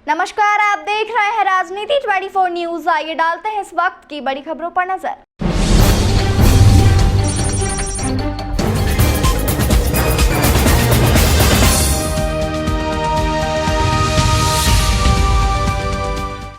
नमस्कार, आप देख रहे हैं राजनीति 24 न्यूज। आइए डालते हैं इस वक्त की बड़ी खबरों पर नजर।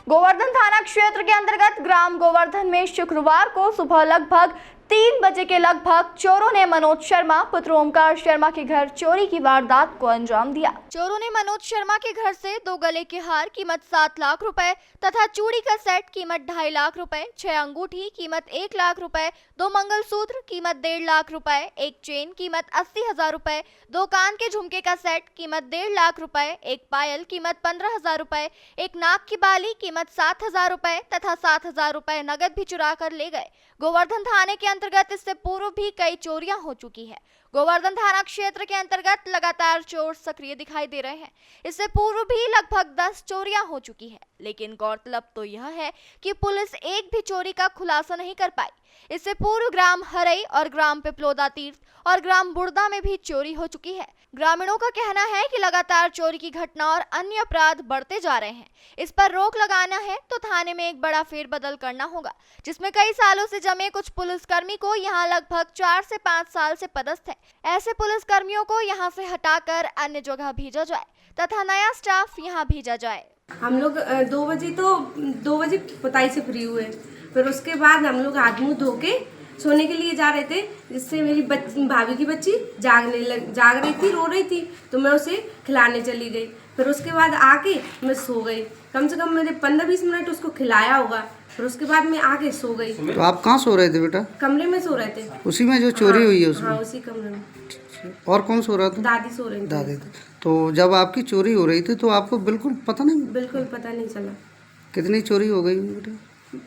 गोवर्धन थाना क्षेत्र के अंतर्गत ग्राम गोवर्धन में शुक्रवार को सुबह लगभग 3 बजे के लगभग चोरों ने मनोज शर्मा पुत्र ओमकार शर्मा के घर चोरी की वारदात को अंजाम दिया। चोरों ने मनोज शर्मा के घर से 2 गले के हार कीमत 7 लाख रुपए तथा चूड़ी का सेट कीमत 2.5 लाख रुपए, 6 अंगूठी कीमत 1 लाख रुपए, 2 मंगलसूत्र कीमत 1.5 लाख रुपए, एक चेन कीमत 80,000 रुपए, 2 कान के झुमके का सेट कीमत 1.5 लाख रुपए, एक पायल कीमत 15,000 रुपए, एक नाक की बाली कीमत 7,000 रुपए तथा 7,000 रुपए नगद भी चुरा कर ले गए। गोवर्धन थाने के अंतर्गत इससे पूर्व भी कई चोरियां हो चुकी है। गोवर्धन थाना क्षेत्र के अंतर्गत लगातार चोर सक्रिय दिखाई दे रहे हैं। इससे पूर्व भी लगभग 10 चोरियां हो चुकी है, लेकिन गौरतलब तो यह है कि पुलिस एक भी चोरी का खुलासा नहीं कर पाई। इससे पूर्व ग्राम हरई और ग्राम पिपलोदा तीर्थ और ग्राम बुर्दा में भी चोरी हो चुकी है। ग्रामीणों का कहना है कि लगातार चोरी की घटना और अन्य अपराध बढ़ते जा रहे हैं। इस पर रोक लगाना है तो थाने में एक बड़ा फेरबदल करना होगा, जिसमें कई सालों से जमे कुछ पुलिसकर्मी को यहां लगभग 4 से 5 साल से पदस्थ है। ऐसे पुलिसकर्मियों को यहां से हटाकर अन्य जगह भेजा जाए तथा नया स्टाफ यहां भेजा जाए। हम लोग 2 बजे पुताई से फ्री हुए, फिर उसके बाद हम लोग हाथ मुंह धो के सोने के लिए जा रहे थे, जिससे मेरी भाभी की बच्ची जाग रही थी, रो रही थी, तो मैं उसे खिलाने चली गई। फिर उसके बाद आके मैं सो गई। कम से कम मैंने 15-20 मिनट उसको खिलाया होगा। फिर उसके बाद मैं आके सो गई। तो आप कहाँ सो रहे थे बेटा? कमरे में सो रहे थे। उसी में जो चोरी हुई है उसमें? हाँ, उसी कमरे में। और कौन सो रहा था? दादी सो रही थी। दादी। तो जब आपकी चोरी हो रही थी तो आपको बिल्कुल पता नहीं? बिल्कुल पता नहीं चला। कितनी चोरी हो गई बेटा?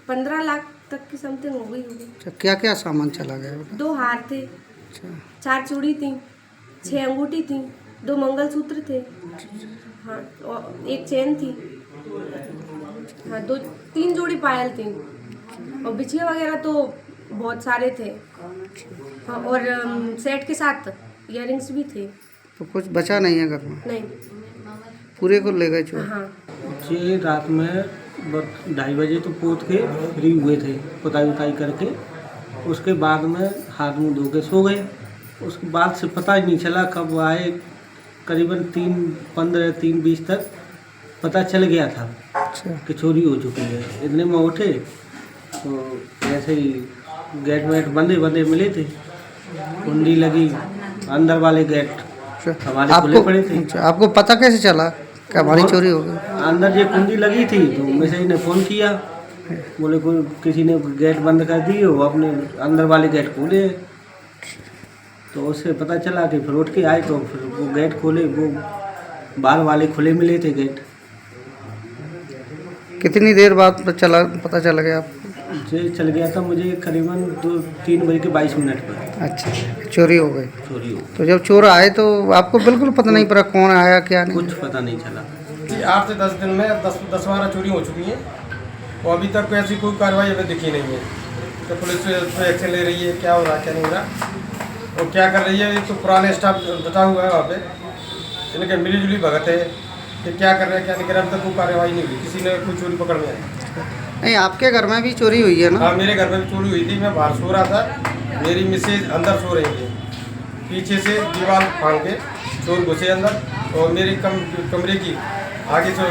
15 लाख तक की समथिंग हो गई होगी। अच्छा, क्या क्या सामान चला गया बेटा? 2 हार थे, 4 चूड़ी थी, 6 अंगूठी थी, 2 मंगलसूत्र थे, हाँ, और एक चेन थी, हाँ, 2-3 जोड़ी पायल थी, और बिछिया वगैरह तो बहुत सारे थे, हाँ, और सेट के साथ इयररिंग्स भी थे। तो कुछ बचा नहीं है घर में? नहीं, पूरे को ले गए चोर? हाँ। जी, रात में 2:30 बजे तो पोत के फ्री हुए थे, पुताई करके। उसके बाद में हाथ मुँह धो के सो गए। उसके बाद से पता ही नहीं चला कब आए। करीबन 3:20 तक पता चल गया था कि चोरी हो चुकी है। इतने में उठे तो ऐसे ही गेट वेट बंदे मिले थे, कुंडी लगी, अंदर वाले गेट हमारे खुले पड़े थे। आपको पता कैसे चला कि हमारी चोरी हो गई? अंदर जो कुंडी लगी थी तो मैसेज ने फ़ोन किया, बोले कोई किसी ने गेट बंद कर दी, वो अपने अंदर वाले गेट खोले। तो उससे पता चला कि फिर उठ के आए तो फिर वो गेट खोले, वो बाहर वाले खुले मिले थे गेट। कितनी देर बाद पता चला गया आपको? ये चल गया था मुझे करीबन 3 बजे के 22 मिनट पर। अच्छा, चोरी हो गई। चोरी हो तो जब चोर आए तो आपको बिल्कुल पता नहीं पड़ा कौन आया क्या नहीं? कुछ पता नहीं चला। 8 से 10 दिन में 10-12 चोरी हो चुकी हैं और अभी तक ऐसी कोई कार्रवाई हमें दिखी नहीं है। तो पुलिस तो एक्शन ले रही है, क्या हो रहा है क्या नहीं हो रहा और क्या कर रही है। एक तो पुराने स्टाफ बचा हुआ है वहाँ पे, इनके मिलीजुली भगत है कि क्या कर रहे हैं क्या नहीं कर रहे। अभी तक कोई कार्रवाई नहीं हुई, किसी ने कोई चोरी पकड़ में आई नहीं। आपके घर में भी चोरी हुई है ना? हाँ, मेरे घर में भी चोरी हुई थी। मैं बाहर सो रहा था, मेरी मिसेज अंदर सो रही थी। पीछे से दीवार फाड़ के चोर घुसे अंदर और मेरी कमरे की आगे से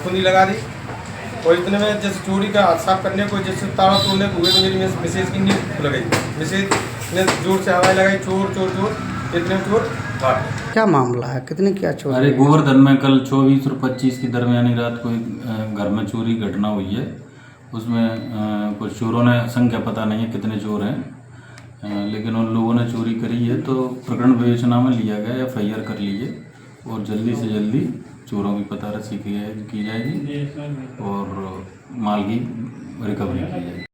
कुंडी लगा दी। और इतने में जैसे चोरी का हाथ साफ करने को, जैसे ताला तोड़ने को हुए तो मेरी मिसेज की नींद खुल गई। मिसेज ने जोर से आवाज़ लगाई, चोर चोर चोर। इतने चोर भाग गए। क्या मामला है, कितने क्या चोरी? अरे गोवर्धन में कल 24 और 25 की दरमियानी रात को घर में चोरी घटना हुई है। उसमें कुछ चोरों ने, संख्या पता नहीं है कितने चोर हैं, लेकिन उन लोगों ने चोरी करी है। तो प्रकरण विवेचना में लिया गया, FIR कर लीजिए और जल्दी से जल्दी चोरों की पता रसी की जाएगी और माल की रिकवरी की जाएगी।